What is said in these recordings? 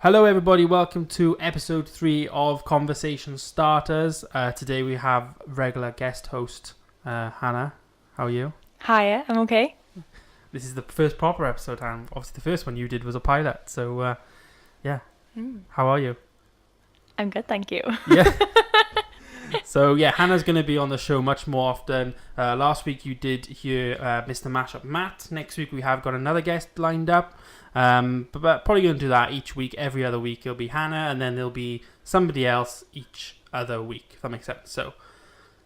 Hello everybody, welcome to episode 3 of Conversation Starters. Today we have regular guest host, Hannah. How are you? Hiya, I'm okay. This is the first proper episode, and obviously the first one you did was a pilot, so how are you? I'm good, thank you. Yeah. So Hannah's going to be on the show much more often. Last week you did hear Mr. Mashup Matt. Next week we have got another guest lined up. But probably going to do that each week. Every other week it'll be Hannah, and then there'll be somebody else each other week, if that makes sense.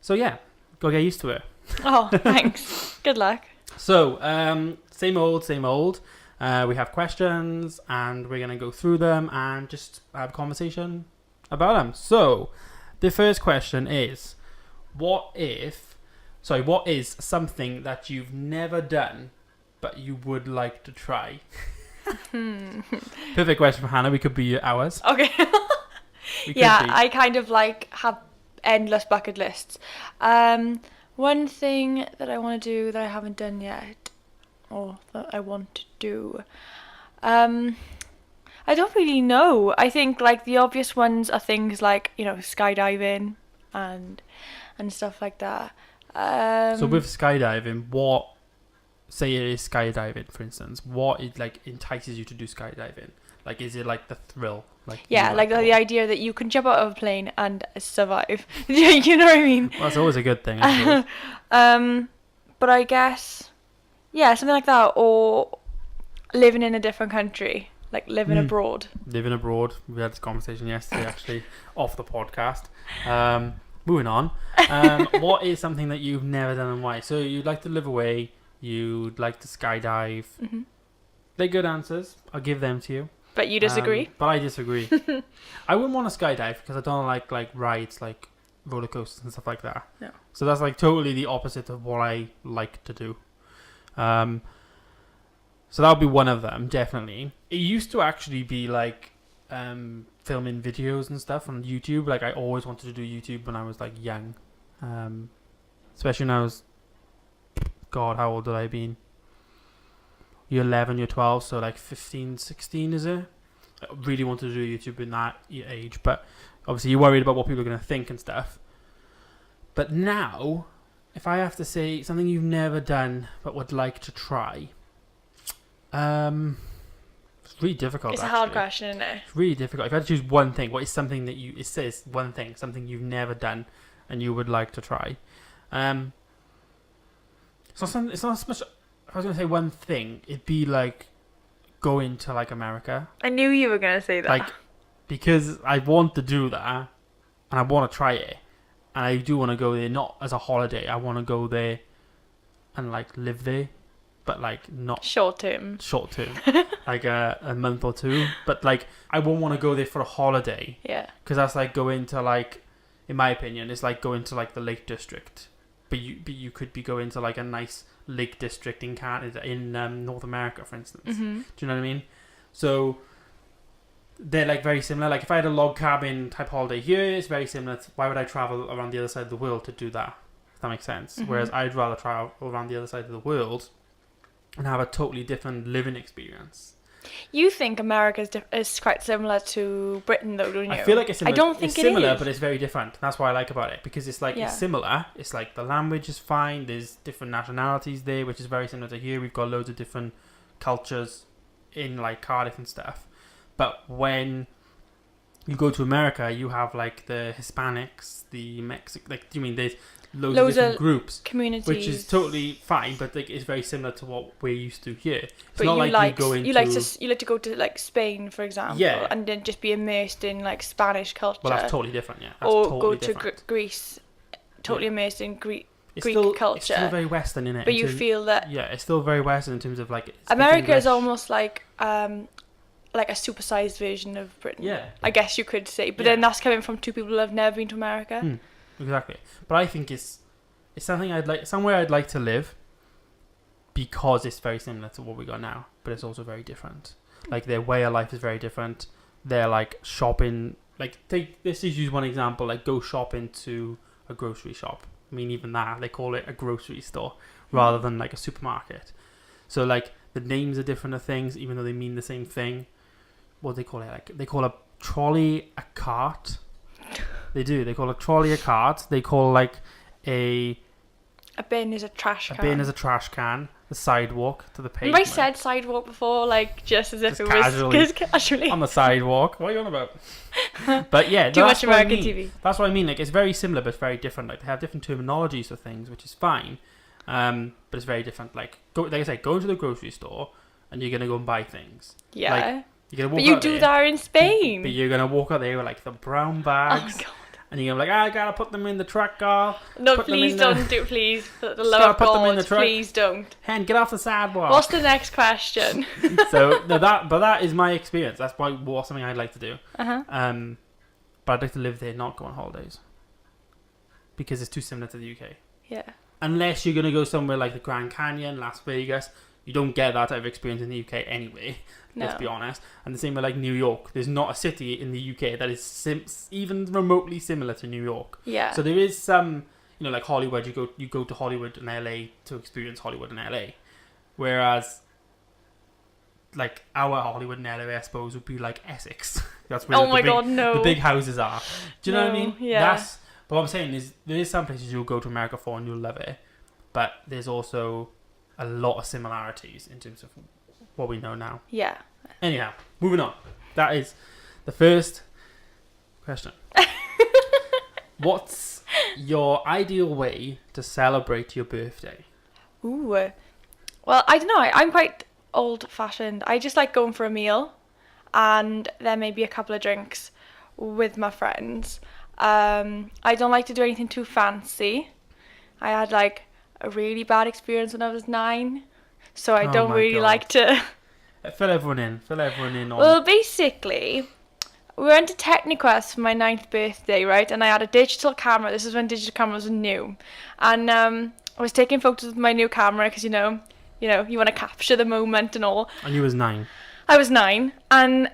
So yeah, go get used to it. Oh, thanks. Good luck. So, same old. We have questions, and we're going to go through them and just have a conversation about them. So, the first question is, what is something that you've never done, but you would like to try? Perfect question for Hannah. We could be hours. Okay. I kind of have endless bucket lists. One thing that I want to do that I haven't done yet, or that I want to do, I don't really know. I think the obvious ones are things like skydiving and stuff like that. So with skydiving, say it is skydiving, for instance, what entices you to do skydiving? Is it the thrill? The idea that you can jump out of a plane and survive. You know what I mean? Well, that's always a good thing, I suppose. But I guess, something like that, or living in a different country, living abroad. Living abroad. We had this conversation yesterday, actually, off the podcast. Moving on. What is something that you've never done and why? So you'd like to live away. You'd like to skydive. Mm-hmm. They're good answers. I'll give them to you. But you disagree? But I disagree. I wouldn't want to skydive because I don't like rides, like roller coasters and stuff like that. No. So that's totally the opposite of what I like to do. So that would be one of them, definitely. It used to actually be filming videos and stuff on YouTube. I always wanted to do YouTube when I was young. Especially when I was, God, how old had I been? You're 11, you're 12, so 15, 16 is it? I really wanted to do YouTube in that age, but obviously you're worried about what people are going to think and stuff. But now, if I have to say something you've never done but would like to try, it's really difficult. It's a hard question, isn't it? It's really difficult. If I had to choose one thing, what is something that it says one thing, something you've never done and you would like to try? It's not so much. If I was going to say one thing, it'd be going to America. I knew you were going to say that. Because I want to do that and I want to try it. And I do want to go there, not as a holiday. I want to go there and live there, but not short term. A month or two. But I won't want to go there for a holiday. Yeah. Because that's going to in my opinion, it's going to the Lake District. But you could be going to a nice Lake District in Canada, in North America, for instance. Mm-hmm. Do you know what I mean? So they're very similar. If I had a log cabin type holiday here, it's very similar. Why would I travel around the other side of the world to do that? If that makes sense. Mm-hmm. Whereas I'd rather travel around the other side of the world and have a totally different living experience. You think America is quite similar to Britain, though, don't you? I feel like it's similar. I don't think it's similar, is. But it's very different. That's what I like about it, because it's it's similar. It's the language is fine. There's different nationalities there, which is very similar to here. We've got loads of different cultures in Cardiff and stuff. But when you go to America, you have the Hispanics, the Mexican. Do you mean there's loads of different groups, communities, which is totally fine, but it's very similar to what we're used to here. It's but not you you like to go to Spain, for example, and then just be immersed in Spanish culture. Well, that's totally different, yeah. That's or totally go different. to Greece, totally immersed in Greek culture. It's still very Western, innit? But you feel that it's still very Western in terms of America is almost like a supersized version of Britain. Yeah, I guess you could say, but then that's coming from two people who have never been to America. Exactly, but I think it's something somewhere I'd like to live, because it's very similar to what we got now, but it's also very different. Their way of life is very different. They're shopping. Let's just use one example. Go shopping to a grocery shop. I mean, even that they call it a grocery store rather than a supermarket. So the names are different of things, even though they mean the same thing. what do they call it? Like they call a trolley a cart. They do. They call a trolley a cart. They call like a bin is a trash can. A bin is a trash can. The sidewalk to the pavement. Have I said sidewalk before? Like just as if it casually, was casually on the sidewalk. What are you on about? But yeah, too much American TV. That's what I mean. Like it's very similar but very different. Like they have different terminologies for things, which is fine. But it's very different. Like like I said, go to the grocery store and you're gonna go and buy things. Yeah. Like, you're gonna walk but you out do there, that in Spain. But you're gonna walk out there with like the brown bags. Oh God. And you're gonna be like, I gotta put them in the truck, girl. No, please don't do. Please, for the love of put them in God, the truck. please don't. Hen, get off the sidewalk. What's the next question? So that is my experience. That's what's something I'd like to do. But I'd like to live there, not go on holidays, because it's too similar to the UK. Yeah. Unless you're gonna go somewhere like the Grand Canyon, Las Vegas, you don't get that type of experience in the UK anyway. No. Let's be honest. And the same with like New York. There's not a city in the UK that is even remotely similar to New York. Yeah. So there is some, like Hollywood. You go to Hollywood and LA to experience Hollywood and LA, whereas like our Hollywood and LA, I suppose, would be like Essex. That's where the big houses are. Do you know what I mean? Yeah. But what I'm saying is there is some places you'll go to America for and you'll love it, but there's also a lot of similarities in terms of what we know now. Yeah. Anyhow, moving on. That is the first question. What's your ideal way to celebrate your birthday? Ooh. Well, I don't know. I'm quite old-fashioned. I just like going for a meal and then maybe a couple of drinks with my friends. I don't like to do anything too fancy. I had like a really bad experience when I was 9. So I don't really like to... Fill everyone in on... Well, basically, we went to Techniquest for my 9th birthday, right? And I had a digital camera. This is when digital cameras were new. And I was taking photos with my new camera because, you want to capture the moment and all. And you was 9? I was 9. And,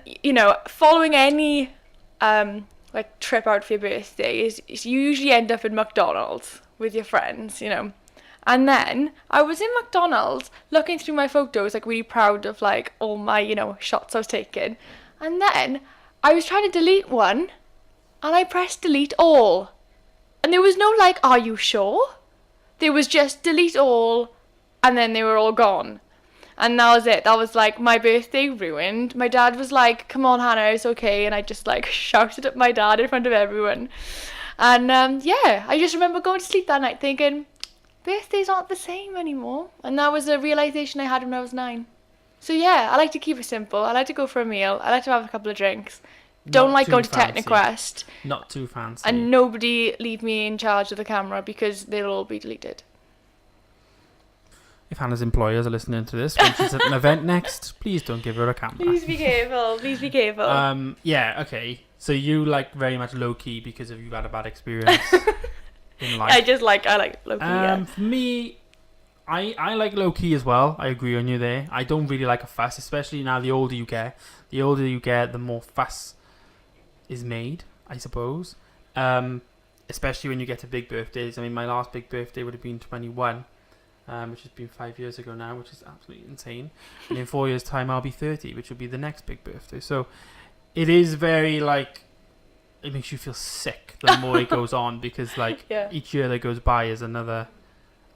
following any trip out for your birthday is you usually end up in McDonald's with your friends, And then I was in McDonald's looking through my photos, like really proud of like all my, shots I was taking. And then I was trying to delete one and I pressed delete all. And there was no like, are you sure? There was just delete all and then they were all gone. And that was it. That was like my birthday ruined. My dad was like, come on, Hannah, it's okay. And I just like shouted at my dad in front of everyone. And I just remember going to sleep that night thinking, birthdays aren't the same anymore. And that was a realization I had when I was 9. So yeah, I like to keep it simple. I like to go for a meal. I like to have a couple of drinks. Don't like going to Techniquest. Not too fancy. And nobody leave me in charge of the camera because they'll all be deleted. If Hannah's employers are listening to this when she's at an event next, please don't give her a camera. Please be careful. Please be careful. Yeah, okay. So you like very much Lowkey because you've had a bad experience in life. I like Lowkey, yeah. For me, I like Lowkey as well. I agree on you there. I don't really like a fuss, especially now the older you get. The older you get, the more fuss is made, I suppose. Especially when you get to big birthdays. I mean, my last big birthday would have been 21. Which has been 5 years ago now, which is absolutely insane. And in 4 years' time, I'll be 30, which will be the next big birthday. So it is very, it makes you feel sick the more it goes on, because, each year that goes by is another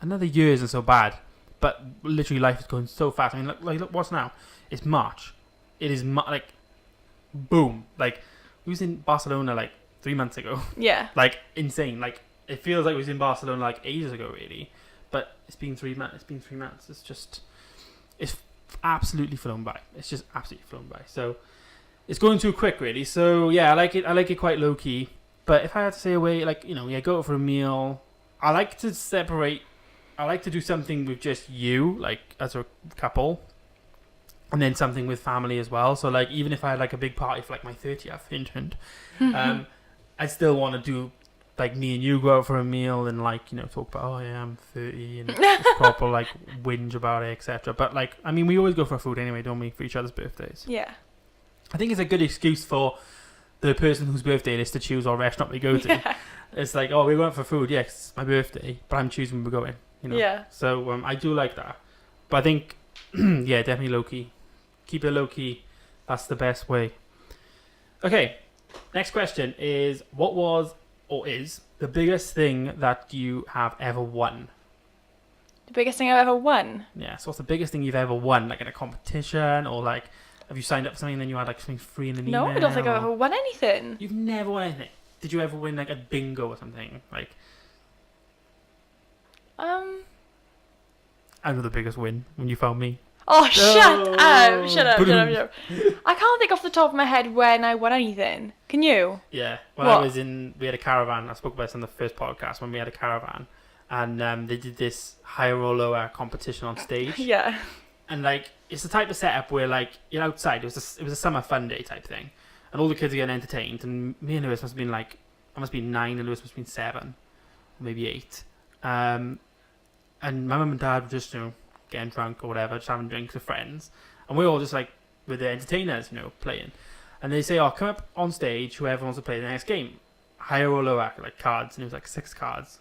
year isn't so bad. But literally, life is going so fast. I mean, look what's now? It's March. It is, boom. We was in Barcelona, 3 months ago. Yeah. Insane. It feels like we was in Barcelona, ages ago, really. But it's been 3 months. It's absolutely flown by. It's just absolutely flown by. So it's going too quick, really. So yeah, I like it. I like it quite low key. But if I had to say away, go out for a meal. I like to separate. I like to do something with just you, as a couple, and then something with family as well. So even if I had a big party for my 30th, hint, I still want to do. Me and you go out for a meal and talk about, oh yeah, I'm 30 and just proper whinge about it, etc. But we always go for food anyway, don't we, for each other's birthdays? Yeah. I think it's a good excuse for the person whose birthday it is to choose what restaurant we go to. Yeah. It's oh, we're going for food, yes, it's my birthday, but I'm choosing where we're going, Yeah. So I do like that. But I think, yeah, definitely low key. Keep it low key. That's the best way. Okay, next question is, what was or is the biggest thing that you have ever won? The biggest thing I've ever won? Yeah, so what's the biggest thing you've ever won? Like in a competition, or like, have you signed up for something and then you had like something free in an email? No, I don't think I've ever won anything. You've never won anything? Did you ever win like a bingo or something? Like, I know the biggest win when you found me. Oh, shut up. I can't think off the top of my head when I won anything. Can you? Yeah. Well, we had a caravan. I spoke about this on the first podcast when we had a caravan. And they did this higher or lower competition on stage. Yeah. And like, it's the type of setup where like, you're outside. It was a summer fun day type thing. And all the kids are getting entertained. And me and Lewis must have been like, I must have been 9 and Lewis must have been 7. Maybe 8. And my mum and dad were just, getting drunk or whatever, just having drinks with friends, and we're all just like with the entertainers, playing. And they say, "Oh, come up on stage, whoever wants to play the next game, higher or lower, like cards." And it was like 6 cards.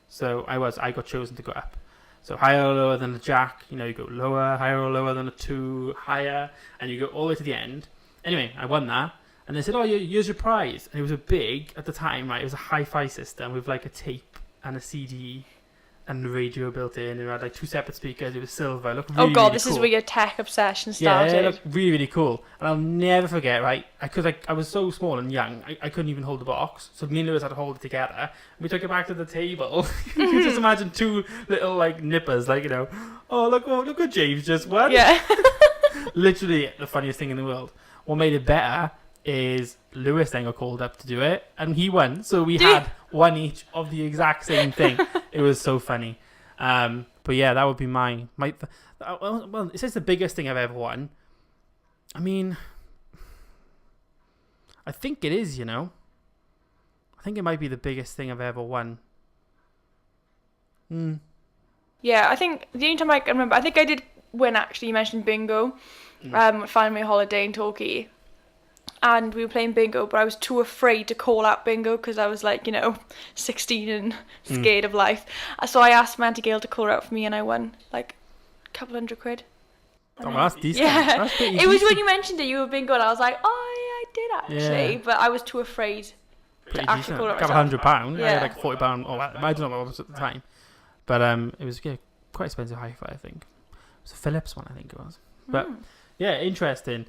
So I got chosen to go up. So higher or lower than the jack, you go lower, higher or lower than a 2, higher, and you go all the way to the end. Anyway, I won that, and they said, "Oh, here's your prize." And it was a big at the time, right? It was a hi-fi system with like a tape and a CD. And the radio built in, and it had like 2 separate speakers. It was silver. It looked really, this cool. is where your tech obsession started. Yeah, it looked really, really cool. And I'll never forget, right? Because I was so small and young, I couldn't even hold the box. So me and Lewis had to hold it together. And we took it back to the table. You can just imagine 2 little like nippers, like oh look what James just won. Yeah. Literally the funniest thing in the world. What made it better is Lewis then got called up to do it, and he won. So we had one each of the exact same thing. It was so funny. But yeah, that would be my well, it says the biggest thing I've ever won. I mean, I think it is, I think it might be the biggest thing I've ever won. Yeah, I think the only time I can remember, I think I did win, actually. You mentioned bingo. Family holiday in Torquay. And we were playing bingo, but I was too afraid to call out bingo because I was like, 16 and scared of life. So I asked my Auntie Gail to call it out for me, and I won like a couple £100. Oh, well, that's decent. Yeah, that's pretty it was when you mentioned it, you were bingo, and I was like, oh, yeah, I did actually, but I was too afraid to actually call it out. A couple £100. Yeah. I had like £40. I don't know what it was at the time, but it was quite expensive hi-fi. I think it was a Philips one. I think it was, but yeah, interesting.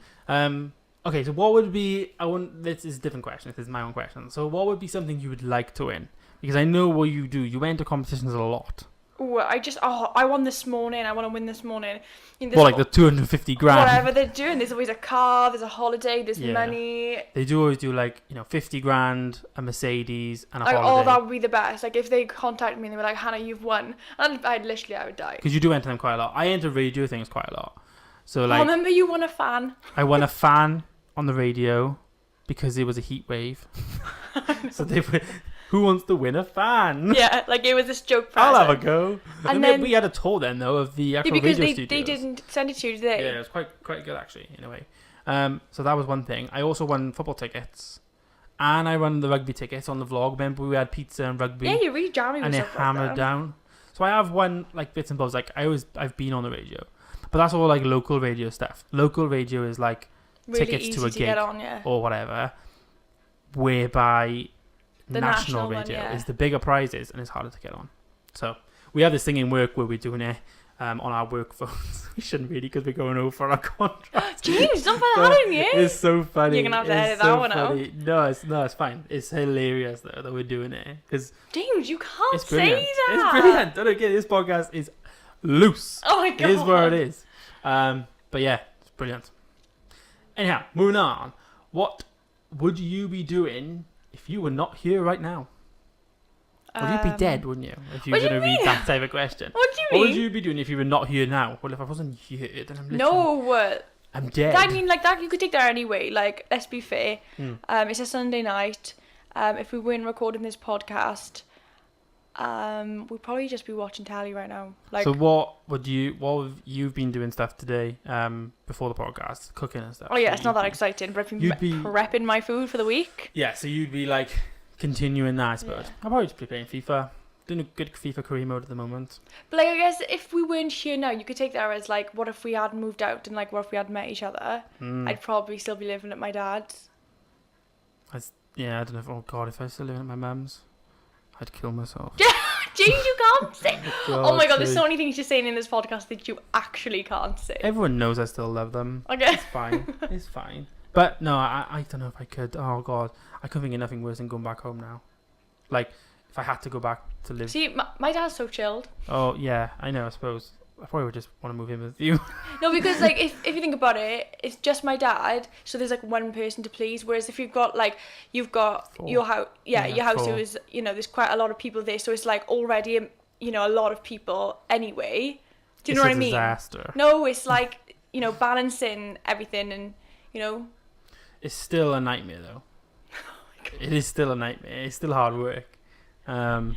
Okay, so what would be... This is a different question. This is my own question. So what would be something you would like to win? Because I know what you do. You enter competitions a lot. I won this morning. I want to win this morning. Like the 250 grand? Whatever they're doing. There's always a car, there's a holiday, there's money. They do always do 50 grand, a Mercedes, and a holiday. Oh, that would be the best. Like if they contacted me and they were like, Hannah, you've won. And I would die. Because you do enter them quite a lot. I enter radio things quite a lot. So I remember you won a fan. I won a fan on the radio because it was a heat wave. So they were, who wants to win a fan? Yeah, like it was this joke present. I'll have a go. And then we had a tour then though of the actual radio studios. Because they didn't send it to you, did they? Yeah, it was quite good actually in a way. So that was one thing. I also won football tickets, and I won the rugby tickets on the vlog. Remember we had pizza and rugby. Yeah, you're really jammy with and stuff it hammered down. So I have won like bits and bobs. Like I've been on the radio, but that's all like local radio stuff. Local radio is like really tickets to a gig on, or whatever, whereby the national radio is the bigger prizes and it's harder to get on. So we have this thing in work where we're doing it on our work phones. We shouldn't really because we're going over our contract. James, don't put that on you. It's so funny. You're gonna have to edit that one out. No, it's fine. It's hilarious though that we're doing it because James, you can't say that. It's brilliant. Don't get this podcast is loose. Oh my god, it is where it is. But yeah, it's brilliant. Anyhow, moving on. What would you be doing if you were not here right now? Well, you'd be dead, wouldn't you? If you were going to read that type of question. What do you mean? What would you be doing if you were not here now? Well, if I wasn't here, then I'm literally... No. I'm dead. I mean, like that, you could take that anyway. Like, let's be fair. It's a Sunday night. If we weren't recording this podcast, we'd probably just be watching telly right now. Like, so what have you've been doing stuff today before the podcast, cooking and stuff? Oh yeah, it's not that exciting, but I've been prepping my food for the week. Yeah, so you'd be like continuing that, I suppose. Yeah. I'll probably just be playing FIFA. Doing a good FIFA career mode at the moment. But like, I guess if we weren't here now, you could take that as like, what if we had moved out and like, what if we had met each other? I'd probably still be living at my dad's. I don't know. Oh God, if I was still living at my mum's, I'd kill myself. James, you can't say. Oh my God, there's Seriously. so many things you're saying in this podcast that you actually can't say. Everyone knows I still love them. Okay. It's fine. It's fine. But no, I don't know if I could. Oh God, I couldn't think of nothing worse than going back home now. Like, if I had to go back to live. See, my dad's so chilled. Oh yeah, I know. I suppose I probably would just want to move in with you. No, because like if you think about it, it's just my dad, so there's like one person to please. Whereas if you've got Four. your house, your house, four. is there's quite a lot of people there, so it's like already a lot of people anyway. Do you know what I mean? It's a disaster. No, it's like balancing everything and It's still a nightmare though. It is still a nightmare. It's still hard work, and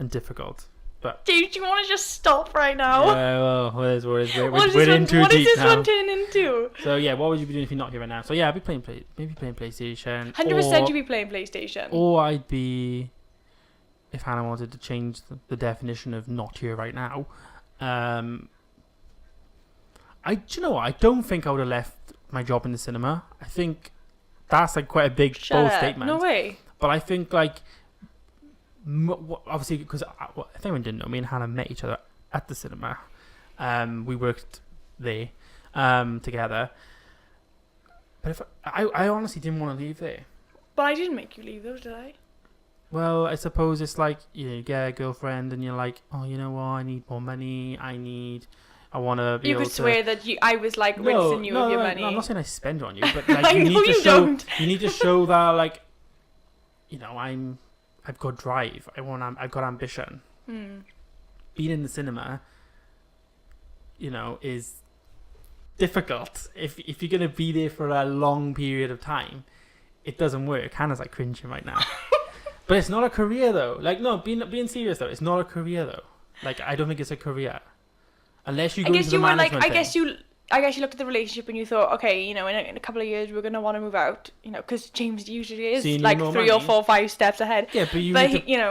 difficult. But Dude, do you want to just stop right now? yeah, well, we're in What too is deep this now. one turning into? So yeah, what would you be doing if you're not here right now? So yeah, I'd be playing PlayStation. 100% you'd be playing PlayStation. Or I'd be, if Hannah wanted to change the definition of not here right now, do you know what? I don't think I would have left my job in the cinema. I think that's like quite a big bold statement. No way. But I think like, obviously, because if anyone didn't know, me and Hannah met each other at the cinema. We worked there together. But if I honestly didn't want to leave there. But I didn't make you leave though, did I? Well, I suppose it's like you get a girlfriend and you're like, oh, you know what? I need more money. I want to be You able could to... swear that I was like rinsing you of your money. No, I'm not saying I spend on you, but like I you know need to you show. don't. You need to show that like, I've got drive. I've got ambition. Being in the cinema, is difficult. If you're gonna be there for a long period of time, it doesn't work. Hannah's like cringing right now. But it's not a career though. Like no, being serious though, it's not a career though. Like I don't think it's a career. Unless you go into the management thing. I guess you looked at the relationship and you thought, okay, in a couple of years we're gonna want to move out, because James usually is like 3 or 4 or 5 steps ahead. Yeah,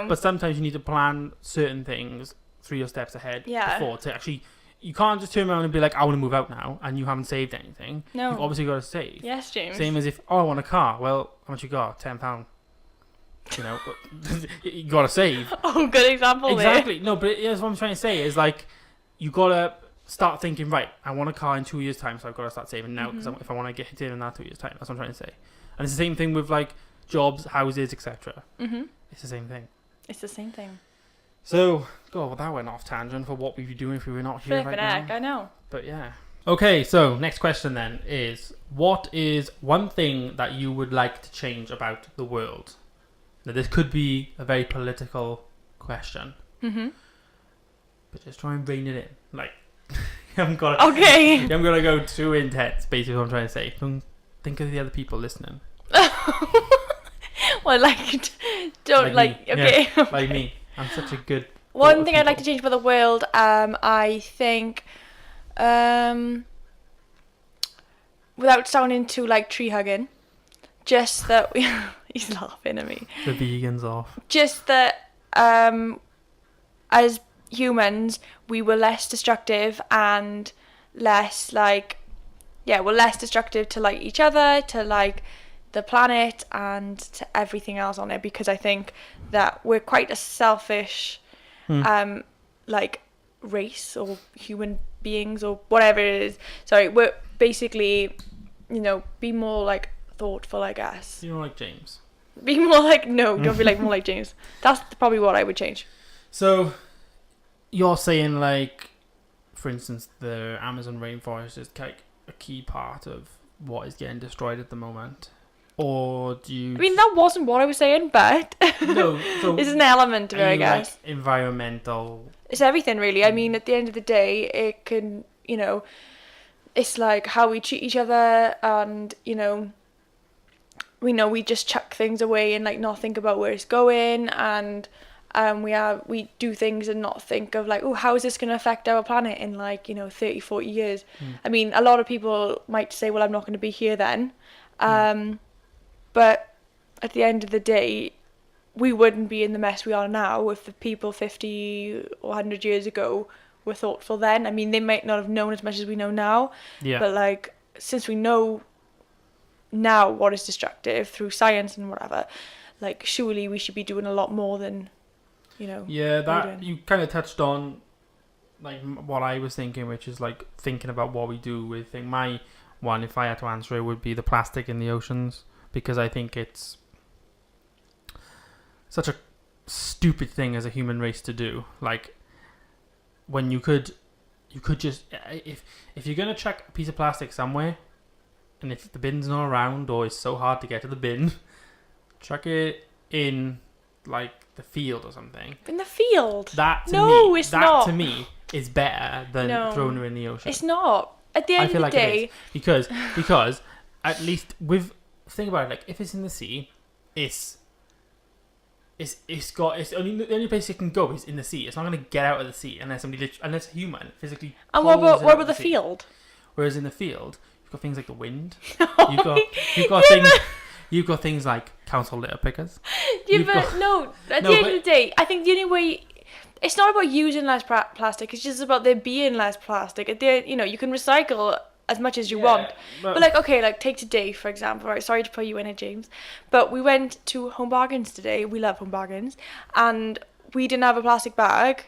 but sometimes you need to plan certain things 3 or steps ahead before to actually. You can't just turn around and be like, I want to move out now, and you haven't saved anything. No, you've obviously got to save. Yes, James. Same as if I want a car. Well, how much you got? £10. You got to save. Oh, good example. Exactly. No, but that's what I'm trying to say is like, you got to start thinking, right, I want a car in 2 years' time, so I've got to start saving now, because if I want to get in that 2 years' time, that's what I'm trying to say. And it's the same thing with like jobs, houses, etc. It's the same thing. It's the same thing. So, well, that went off tangent for what we'd be doing if we were not here right now. I know. But yeah. Okay, so next question then is, what is one thing that you would like to change about the world? Now, this could be a very political question. But just try and rein it in. Like, you haven't got to, okay. You haven't got to go too intense, basically what I'm trying to say. Don't think of the other people listening. Well, like, don't like me. okay. Yeah, like me. I'm such a good... One thing I'd like to change about the world, I think, without sounding too like tree hugging, just that he's laughing at me. The vegans off. Just that, as humans, we were less destructive and less we're less destructive to like each other, to like the planet and to everything else on it, because I think that we're quite a selfish like race or human beings or whatever it is. Sorry, we're basically, be more like thoughtful, I guess. You're like James. Be more like, no, don't be like more like James. That's probably what I would change. So you're saying like, for instance, the Amazon rainforest is like a key part of what is getting destroyed at the moment. Or do you... I mean, that wasn't what I was saying, but no, so it's an element of it, I guess. Like environmental... It's everything, really. I mean, at the end of the day, it can, it's like how we treat each other, and, we just chuck things away and, like, not think about where it's going, and we do things and not think of, like, oh, how is this going to affect our planet in, like, 30, 40 years? I mean, a lot of people might say, well, I'm not going to be here then. But at the end of the day, we wouldn't be in the mess we are now if the people 50 or 100 years ago were thoughtful then. I mean, they might not have known as much as we know now. Yeah. But, like, since we know, now what is destructive through science and whatever, like surely we should be doing a lot more than, Yeah, that you kind of touched on, like what I was thinking, which is like thinking about what we do with things. My one, if I had to answer it, would be the plastic in the oceans, because I think it's such a stupid thing as a human race to do. Like, when you could just, if you're gonna chuck a piece of plastic somewhere, and if the bin's not around or it's so hard to get to the bin, chuck it in like the field or something. In the field? That to me is better than throwing it in the ocean. It's not. At the end of the day, because at least think about it, like if it's in the sea, the only place it can go is in the sea. It's not going to get out of the sea unless unless a human physically. And what about the field? Whereas in the field, you've got things like the wind. No. You've got things like council litter pickers. At the end of the day, I think the only way. It's not about using less plastic. It's just about there being less plastic. You can recycle as much as you want. But take today, for example. Right, sorry to put you in it, James. But we went to Home Bargains today. We love Home Bargains. And we didn't have a plastic bag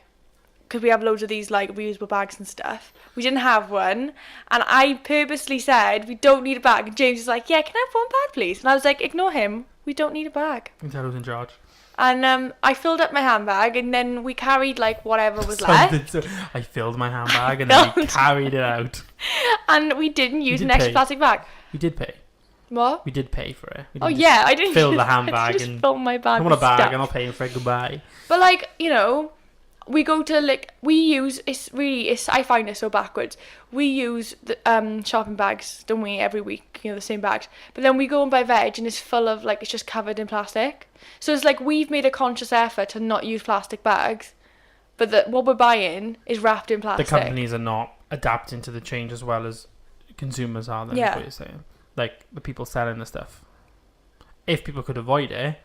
because we have loads of these like reusable bags and stuff. We didn't have one. And I purposely said, we don't need a bag. And James was like, yeah, can I have one bag, please? And I was like, ignore him. We don't need a bag. You can tell who's in charge. And I filled up my handbag, and then we carried like whatever was left. I filled my handbag and then we carried it out. And we didn't use an extra plastic bag. We did pay. What? We did pay for it. I didn't fill the handbag and fill my bag. I want a bag and I'll pay for it. Goodbye. But we go to I find it so backwards. We use the shopping bags, don't we, every week, the same bags. But then we go and buy veg and it's full of it's just covered in plastic. So it's like we've made a conscious effort to not use plastic bags, but what we're buying is wrapped in plastic. The companies are not adapting to the change as well as consumers are, then, is what you're saying. Like the people selling the stuff. If people could avoid it,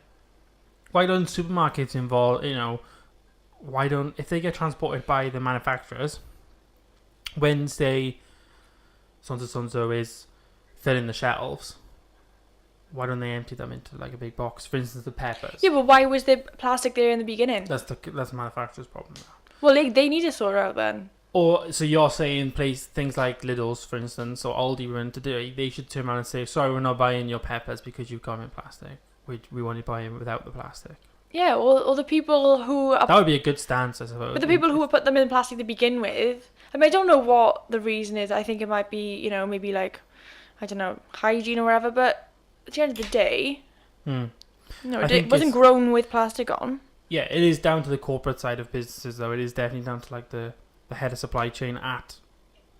why don't supermarkets involve, if they get transported by the manufacturers, when say so is filling the shelves, why don't they empty them into like a big box? For instance, the peppers. Yeah, but why was there plastic there in the beginning? That's the manufacturer's problem now. Well, they need to sort it out then. Or so you're saying things like Lidl's, for instance, or Aldi were in today, they should turn around and say, sorry, we're not buying your peppers because you've got them in plastic. We want to buy them without the plastic. Yeah, or the people who... That would be a good stance, I suppose. But the people who would put them in plastic to begin with... I don't know what the reason is. I think it might be, maybe like, I don't know, hygiene or whatever. But at the end of the day... it wasn't grown with plastic on. Yeah, it is down to the corporate side of businesses, though. It is definitely down to like the head of supply chain at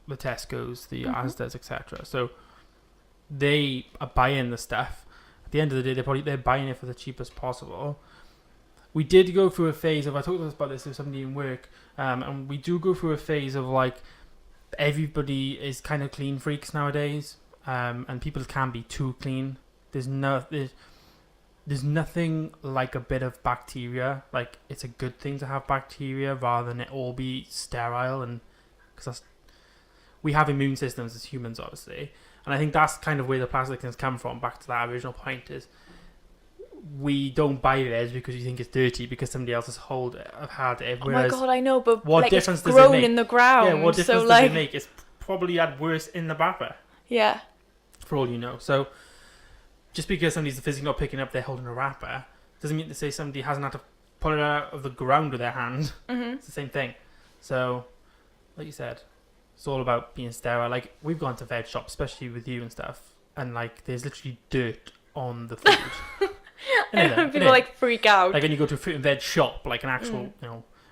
the Tesco's, the Asda's, etc. So they are buying the stuff. At the end of the day, they're buying it for the cheapest possible. We did go through a phase of, I talked about this with somebody in work, and we do go through a phase of like everybody is kind of clean freaks nowadays, and people can be too clean. There's nothing like a bit of bacteria. Like, it's a good thing to have bacteria rather than it all be sterile, and because we have immune systems as humans, obviously, and I think that's kind of where the plastic things come from. Back to that original point is, we don't buy veg because you think it's dirty because somebody else has had it. Whereas, oh my god, I know, but what difference it's does it grown make? in the ground. Yeah, what difference does it make? It's probably had worse in the wrapper. Yeah. For all you know. So, just because somebody's physically not picking up, they're holding a wrapper, doesn't mean to say somebody hasn't had to pull it out of the ground with their hand. Mm-hmm. It's the same thing. So, like you said, it's all about being sterile. Like, we've gone to veg shops, especially with you and stuff, and like, there's literally dirt on the food. People freak out. Like when you go to a fruit and veg shop, like an actual,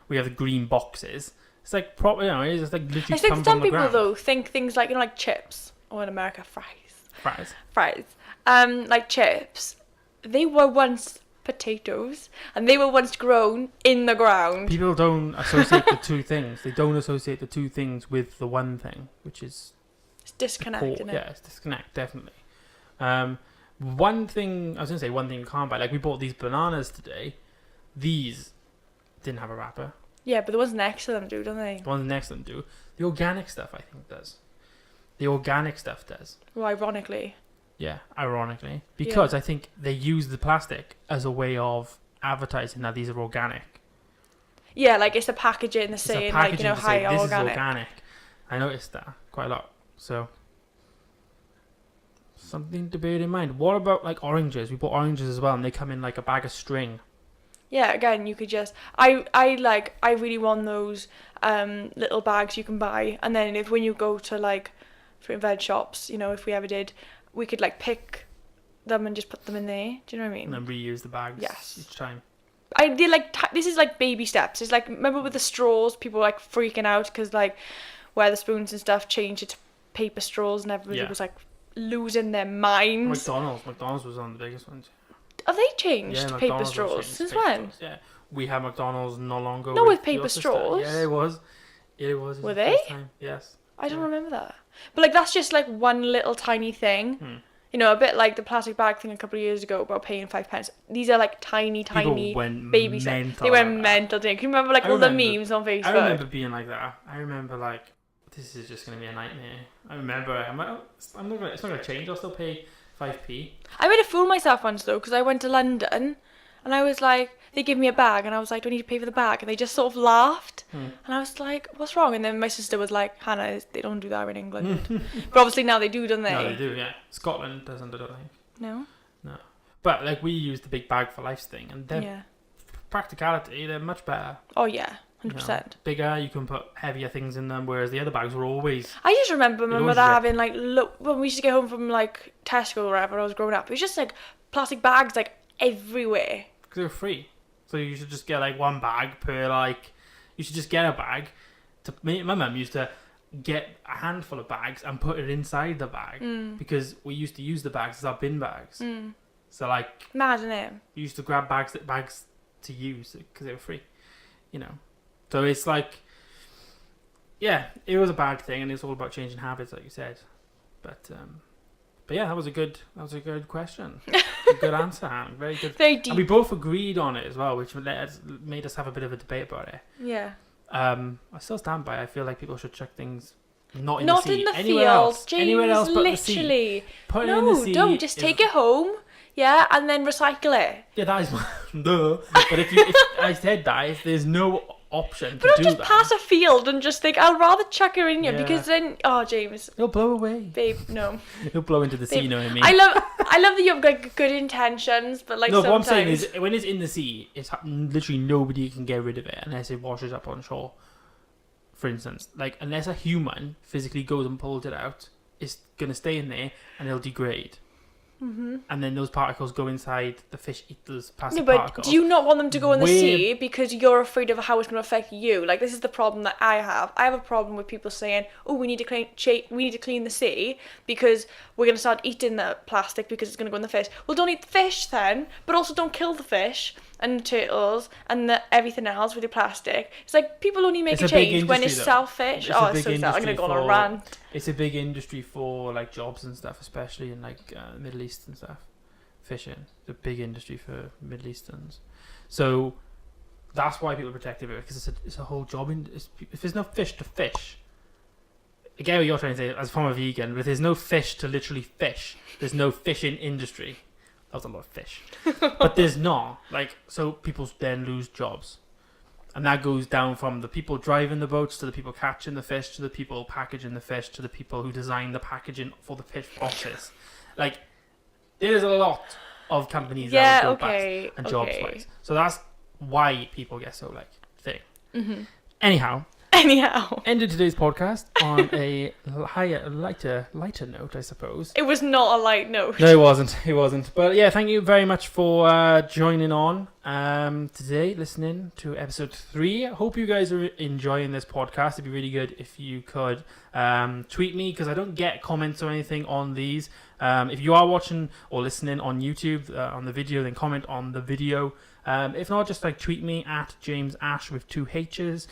we have the green boxes. It's like proper, it's just like literally. I think some people though think things like like chips, or in America fries. Like chips, they were once potatoes, and they were once grown in the ground. People don't associate the two things. They don't associate the two things with the one thing, which is it's disconnect. Isn't it? Yeah, it's disconnect, definitely. One thing you can't buy. Like, we bought these bananas today. These didn't have a wrapper. Yeah, but the ones next to them do, don't they? The ones next to them do. The organic stuff, I think, does. The organic stuff does. Well, ironically. Yeah, ironically. Because Yeah. I think they use the plastic as a way of advertising that these are organic. Yeah, like it's the packaging, the It's a saying, like, packaging to high say this organic. is organic. I noticed that quite a lot. So, something to bear in mind. What about like oranges? We bought oranges as well, and they come in like a bag of string. Yeah, again, you could just I really want those little bags you can buy, and then when you go to like fruit and veg shops, if we ever did, we could like pick them and just put them in there. Do you know what I mean? And then reuse the bags Yes. each time. I did this is like baby steps. It's like, remember with the straws, people were like freaking out because like where the spoons and stuff changed it to paper straws, and everybody was like losing their minds. McDonald's was on the biggest ones. Have they changed Yeah, paper McDonald's straws? changed Since paper when? straws. Yeah, we have McDonald's no longer. Not with paper your sister. straws. Yeah, it was. It was. Were the they? first time. Yes. I don't remember that. But like that's just like one little tiny thing. A bit like the plastic bag thing a couple of years ago about paying 5 pence. These are like tiny baby steps. They went mental. Can you remember like all the memes on Facebook? I remember being like that. I remember like, this is just going to be a nightmare. I'm like, oh, it's not going to change. I'll still pay 5p. I made a fool of myself once though, because I went to London and I was like, they gave me a bag and I was like, do I need to pay for the bag? And they just sort of laughed. And I was like, what's wrong? And then my sister was like, Hannah, they don't do that in England. But obviously now they do, don't they? No, they do, yeah. Scotland doesn't, I don't think. No? No. But like we use the big bag for life thing, and they're practicality, they're much better. Oh yeah, 100%. Bigger, you can put heavier things in them, whereas the other bags were always... I just remember my mother having like, when we used to get home from like Tesco or wherever when I was growing up, it was just like plastic bags like everywhere. Because they were free. So you should just get like one bag per like... You should just get a bag. My mum used to get a handful of bags and put it inside the bag because we used to use the bags as our bin bags. So like... Mad, isn't it? You used to grab bags to use because they were free. So it's like... Yeah, it was a bad thing, and it's all about changing habits, like you said. But yeah, that was a good question. A good answer, Hannah. Very good. Very deep. And we both agreed on it as well, which made us have a bit of a debate about it. Yeah. I still stand by. I feel like people should chuck things not in not the sea. in the Anywhere field. else. James, Anywhere else but literally. the sea. Put it in No, the sea. don't. Just take it home. Yeah, and then recycle it. Yeah, that is duh. But if I said that, if there's no option to do that, but don't just pass a field and just think, I'll rather chuck her in here because then, James, it'll blow away. Babe, no. It'll blow into the sea. You know what I mean? I love that you have like good intentions, but like no. sometimes... What I'm saying is, when it's in the sea, it's literally nobody can get rid of it unless it washes up on shore. For instance, like unless a human physically goes and pulls it out, it's gonna stay in there and it'll degrade. And then those particles go inside the fish eat those plastic particles. Do you not want them to go in the sea because you're afraid of how it's going to affect you? Like, this is the problem that I have. I have a problem with people saying, "Oh, we need to clean the sea because we're going to start eating the plastic because it's going to go in the fish." Well, don't eat the fish then, but also don't kill the fish and the turtles and everything else with your plastic. It's like people only make a change when it's selfish. It's so sad. I'm going to go on a rant. It's a big industry for like jobs and stuff, especially in like the Middle East and stuff. Fishing, it's a big industry for Middle Easterns, so that's why people protect it, because it's a whole job. If there's no fish to fish, I get what you're trying to say as a form of vegan, but if there's no fish to literally fish, there's no fishing industry. That was a lot of fish, but there's not. Like, so people then lose jobs. And that goes down from the people driving the boats to the people catching the fish to the people packaging the fish to the people who design the packaging for the fish process. Like, there's a lot of companies that will go bust and jobs wise. So that's why people get so like thick. Anyhow, ended today's podcast on a lighter note, I suppose. It was not a light note. No, it wasn't. But yeah, thank you very much for joining on today, listening to episode 3. I hope you guys are enjoying this podcast. It'd be really good if you could tweet me, because I don't get comments or anything on these. If you are watching or listening on YouTube on the video, then comment on the video. If not, just like tweet me at James Ash with 2 H's.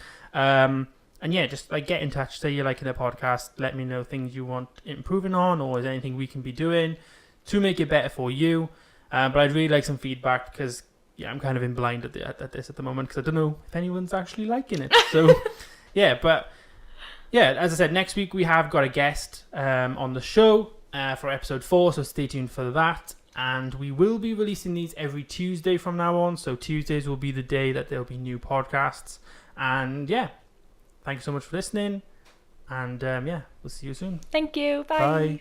And yeah, just like get in touch, say you're liking the podcast, let me know things you want improving on, or is there anything we can be doing to make it better for you. But I'd really like some feedback, because I'm kind of in blind at this at the moment, because I don't know if anyone's actually liking it. So yeah, as I said, next week we have got a guest on the show. for episode 4, so stay tuned for that. And we will be releasing these every Tuesday from now on, so Tuesdays will be the day that there'll be new podcasts. And yeah, thank you so much for listening, and yeah, we'll see you soon. Thank you. Bye. Bye.